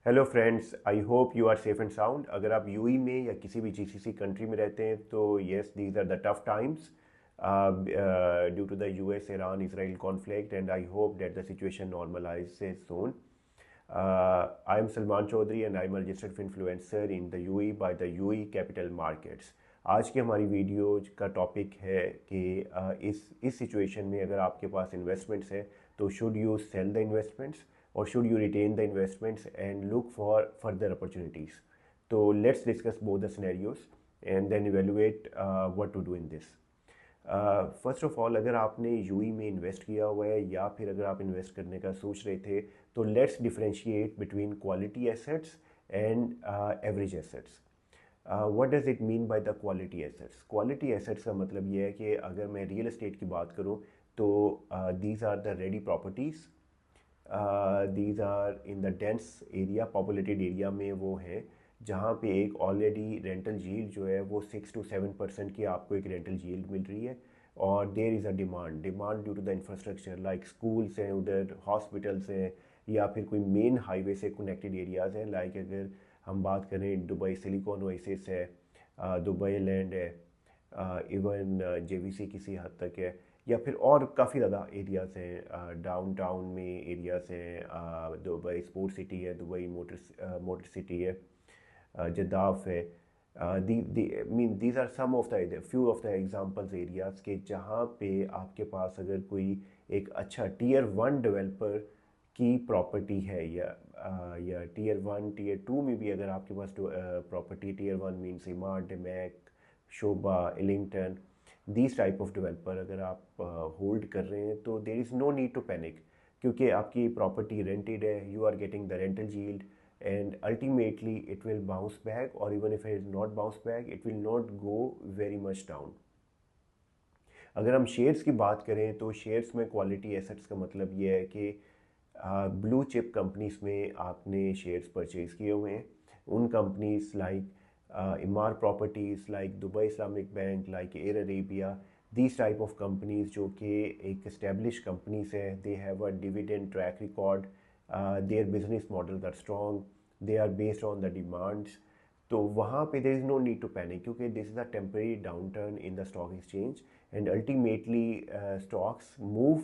Hello friends, I hope you are safe and sound. अगर आप Yui में या किसी भी जीसीसी कंट्री में रहते हैं तो yes, these are the tough times due to the US Iran Israel conflict and I hope that the situation normalizes soon. I am Salman Chaudhary and I am a registered influencer in the UAE by the UAE Capital Markets. आज की हमारी video का topic है कि इस situation में अगर आपके पास इन्वेस्टमेंट्स है तो should you sell the investments or should you retain the investments and look for further opportunities. So let's discuss both the scenarios and then evaluate what to do in this. First of all, अगर आपने Yui में invest किया हुआ है या फिर अगर आप इन्वेस्ट करने का सोच रहे थे तो let's differentiate between quality assets and average assets. What does it mean by the quality assets? Quality assets का मतलब ये है कि अगर मैं रियल एस्टेट की बात करूँ तो these are the ready properties. These are in the dense area, populated area में वो है जहाँ पे एक ऑलरेडी रेंटल यील्ड जो है वो 6 to 7% की आपको एक रेंटल यील्ड मिल रही है. और there is a demand due to the infrastructure like schools हैं, उधर हॉस्पिटल्स हैं, या फिर कोई मेन हाईवे से कनेक्टेड एरियाज़ हैं. लाइक अगर हम बात करें, दुबई सिलिकॉन ओएसिस है, दुबई लैंड है, इवन जेवीसी किसी हद तक है, या फिर और काफ़ी ज़्यादा एरियाज़ हैं. डाउनटाउन में एरियाज़ हैं, दुबई स्पोर्ट सिटी है, दुबई मोटर सिटी है, जद्दाफ है. Mean these are some of the few of the examples areas के जहाँ पे आपके पास अगर कोई एक अच्छा टीयर वन डेवलपर की प्रॉपर्टी है या टीयर वन टीयर टू में भी अगर आपके पास property tier one means Emaar, Damac, Sobha, Ellington, these type of developer अगर आप होल्ड कर रहे हैं तो there is no need to panic, क्योंकि आपकी प्रॉपर्टी रेंटेड है, you are getting the rental yield and ultimately it will bounce back, or even if it is not bounce back it will not go very much down. अगर हम shares की बात करें तो shares में quality assets का मतलब ये है कि ब्लू चिप कंपनीज में आपने शेयर्स परचेज किए हुए हैं. उन companies like इमार properties, like Dubai Islamic bank, like air Arabia, these type of companies जो कि एक established companies है, they have a dividend track record, their business models are strong, they are based on the demands. तो वहाँ पे there is no need to panic क्योंकि this is a temporary downturn in the stock exchange and ultimately stocks move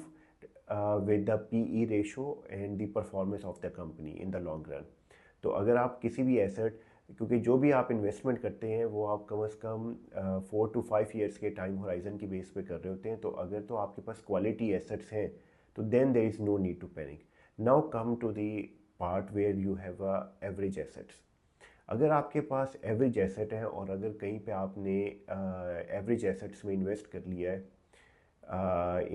with the PE ratio and the performance of the company in the long run. तो अगर आप किसी भी asset, क्योंकि जो भी आप इन्वेस्टमेंट करते हैं वो आप कम से कम 4 to 5 ईयर्स के टाइम होराइजन की बेस पे कर रहे होते हैं, तो अगर तो आपके पास क्वालिटी एसेट्स हैं तो then there is no need to panic. Now come to the part where you have a average assets. अगर आपके पास एवरेज एसेट है और अगर कहीं पे आपने एवरेज एसेट्स में इन्वेस्ट कर लिया है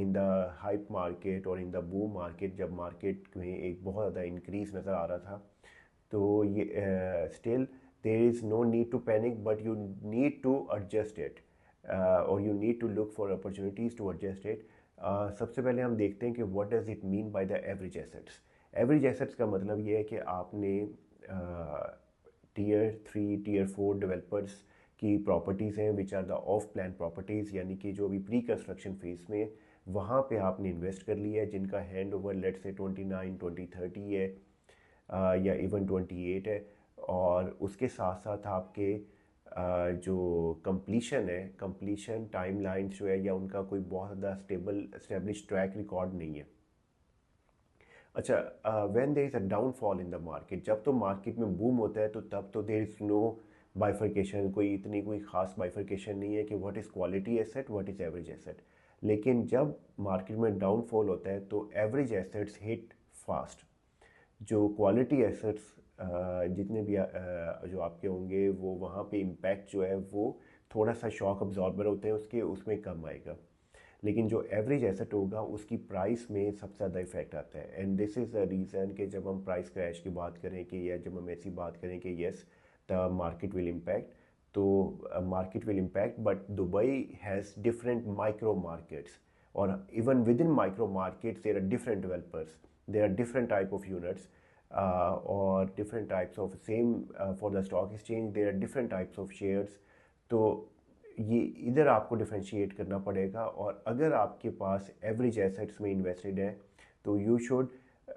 इन द हाइप मार्केट और इन द बूम मार्केट, जब मार्केट में एक बहुत ज़्यादा इंक्रीज नज़र आ रहा था, तो ये still there is no need to panic but you need to adjust it और you need to look for opportunities to adjust it. सबसे पहले हम देखते हैं कि what does it mean by the average assets. Average assets का मतलब ये है कि आपने tier three tier four developers की प्रॉपर्टीज़ हैं which are the off plan properties, यानी कि जो अभी प्री कंस्ट्रक्शन फेज़ में वहाँ पे आपने इन्वेस्ट कर लिया है, जिनका हैंड ओवर लेट से 29, 20, 30 है या इवन 28 है. और उसके साथ साथ आपके जो कंप्लीशन है, कंप्लीशन टाइमलाइंस जो है या उनका कोई बहुत ज़्यादा स्टेबल एस्टेब्लिश ट्रैक रिकॉर्ड नहीं है. अच्छा, when there is a downfall in the market, जब तो मार्केट में बूम होता है तो तब तो देयर इज़ नो बाइफर्केशन, कोई ख़ास बाइफर्केशन नहीं है कि what is quality asset, what is average asset. लेकिन जब मार्केट में डाउनफॉल होता है तो एवरेज एसेट्स हिट फास्ट. जो क्वालिटी एसेट्स जितने भी जो आपके होंगे वो वहाँ पे इम्पैक्ट जो है वो थोड़ा सा शॉक अब्जॉर्बर होते हैं उसके, उसमें कम आएगा. लेकिन जो एवरेज एसेट होगा उसकी प्राइस में सबसे ज़्यादा इफेक्ट आता है. And this is the reason कि जब हम प्राइस क्रैश की बात करें कि या जब हम ऐसी बात करें कि yes the market will impact, तो market will impact but Dubai has different micro markets, और even within micro markets there are different developers, there are different type of units और different types of same for the stock exchange there are different types of shares. तो ये इधर आपको differentiate करना पड़ेगा. और अगर आपके पास एवरेज एसेट्स में इन्वेस्टेड है तो you should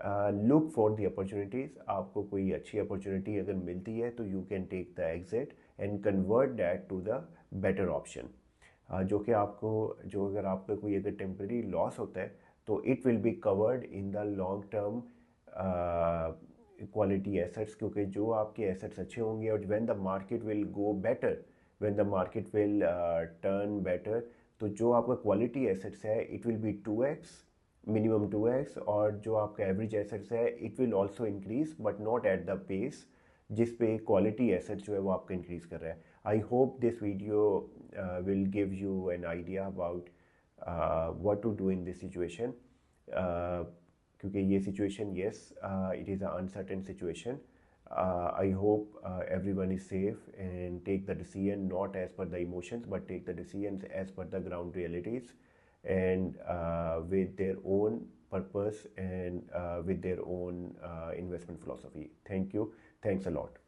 look for the opportunities. आपको कोई अच्छी अपॉर्चुनिटी अगर मिलती है तो you can take the exit and convert that to the better option. जो कि आपको, जो अगर आपका कोई अगर टेम्परेरी लॉस होता है तो it will be covered in the long term quality assets, क्योंकि जो आपके एसेट्स अच्छे होंगे और when the market will go better, when the market will turn better, तो जो आपका क्वालिटी एसेट्स है it will be 2x, minimum 2x, और जो आपका एवरेज एसेट्स है it will also increase but not at the pace जिस पे क्वालिटी एसेट्स जो है वो आपका इंक्रीज कर रहा है। I hope this video will give you an idea about what to do in this situation, क्योंकि ये situation, yes, it is an uncertain situation. I hope everyone is safe and take the decision not as per the emotions but take the decisions as per the ground realities and with their own purpose and with their own investment philosophy. Thank you. Thanks a lot.